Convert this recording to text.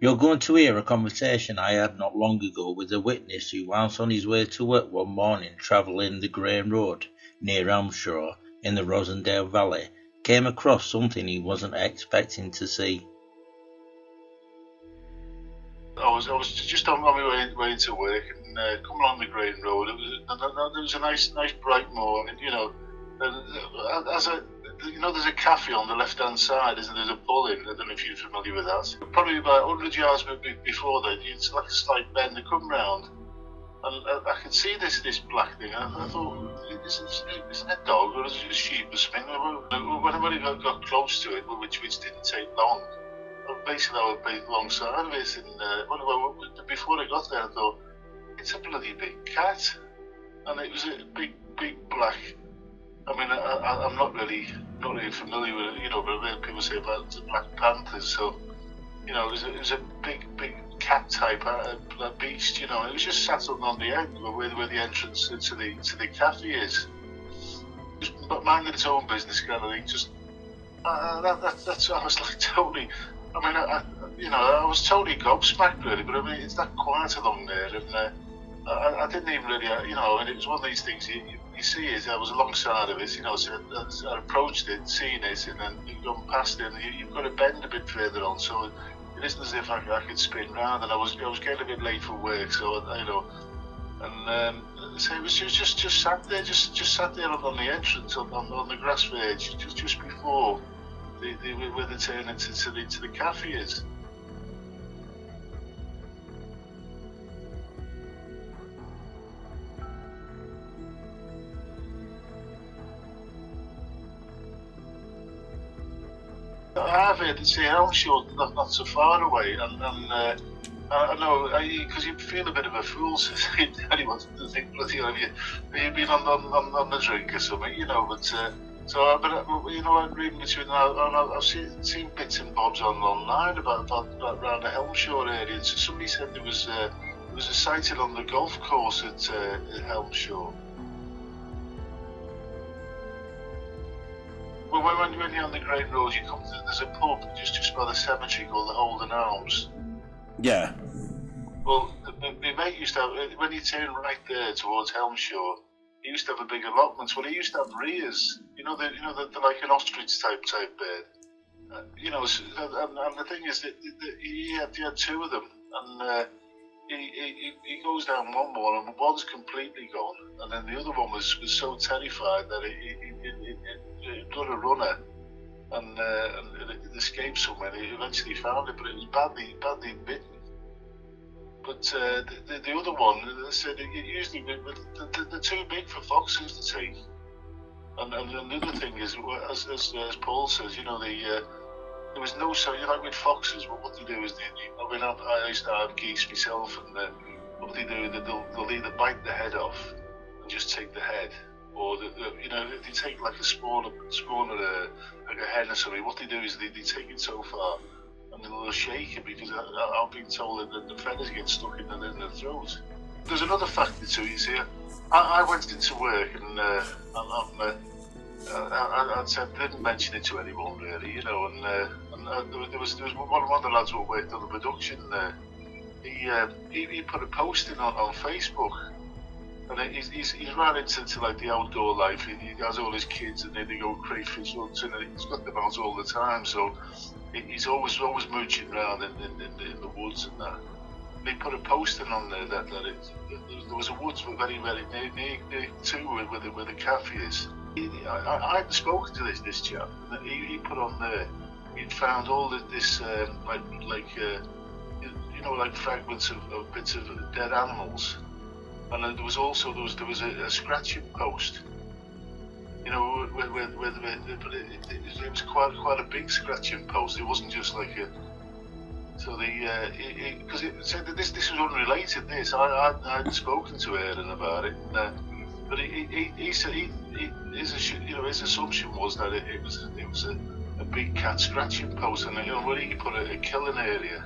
You're going to hear a conversation I had not long ago with a witness who, whilst on his way to work one morning travelling the Grain Road near Elmshaw in the Rossendale Valley, came across something he wasn't expecting to see. I was just on my way to work and coming on the Grain Road. It was a nice bright morning, you know. And there's a cafe on the left-hand side, isn't there? There's a pull-in. I don't know if you're familiar with that. Probably about 100 yards before that, it's like a slight bend to come round, and I could see this black thing. And I thought, isn't it a dog or is it a sheep or something? When I got close to it, which didn't take long, basically I was alongside of it, and before I got there, I thought, it's a bloody big cat, and it was a big black. I mean, I'm not really familiar with it, you know, but people say about the black panthers, so, you know, it was a big cat type beast, you know. It was just sat on the end where the entrance to the cafe is, just minding its own business kind of thing. Just that's I was like totally. I mean, I was totally gobsmacked really, but I mean, it's that quiet along there, and I didn't even really, you know, and it was one of these things you see it. I was alongside of it, you know, so I approached it, seen it, and then you've gone past it, and you've got to bend a bit further on, so it isn't as if I could spin round, and I was getting a bit late for work, so you know, and so it was just sat there, just sat there on the entrance on the grass verge, just before where the turn into the cafe is. I've heard it say Elmshaw not so far away, and I know because you feel a bit of a fool saying anyone to think bloody hell, you've been on the drink or something, you know. But you know, I'm reading between I've seen bits and bobs online about around the Elmshaw area. And so somebody said there was a sighting on the golf course at Elmshaw. Well, when you're on the Grain Road, you come to, there's a pub just by the cemetery called the Holden Arms. Yeah. Well, my mate used to have, when you turn right there towards Elmshaw, he used to have a big allotment. Well, he used to have rears. They're like an ostrich type bird. And the thing is that he had two of them, and he goes down one more, and one's completely gone, and then the other one was so terrified that it got a runner, and it escaped somewhere. He eventually found it, but it was badly bitten. But the other one, they said usually they're too big for foxes to take. And the other thing is, as Paul says, there was no, so like with foxes, what they do is I used to have geese myself, and what they do, they'll either bite the head off and just take the head, or if they take like a smaller like a hen or something, what they do is they take it so far and they'll shake it, because I've been told that the feathers get stuck in the throat. There's another factor too. You see, I went into work and I said, didn't mention it to anyone really, and there was one of the lads who worked on the production. He put a post in on Facebook, and he's ran into like the outdoor life. He has all his kids, and then they go crayfish hunts, and he's got them out all the time. So he's always mooching around in the woods and that. And he put a post in on there that there was a woods very very near to where the cafe is. I hadn't spoken to this chap, and he put on there, he'd found all this like fragments of bits of dead animals, and there was a scratching post, but it was quite a big scratching post. It wasn't just like a. So because it said that this was unrelated. I hadn't spoken to Aaron about it. But he said his assumption was that it was a big cat scratching post, and where he put a killing area.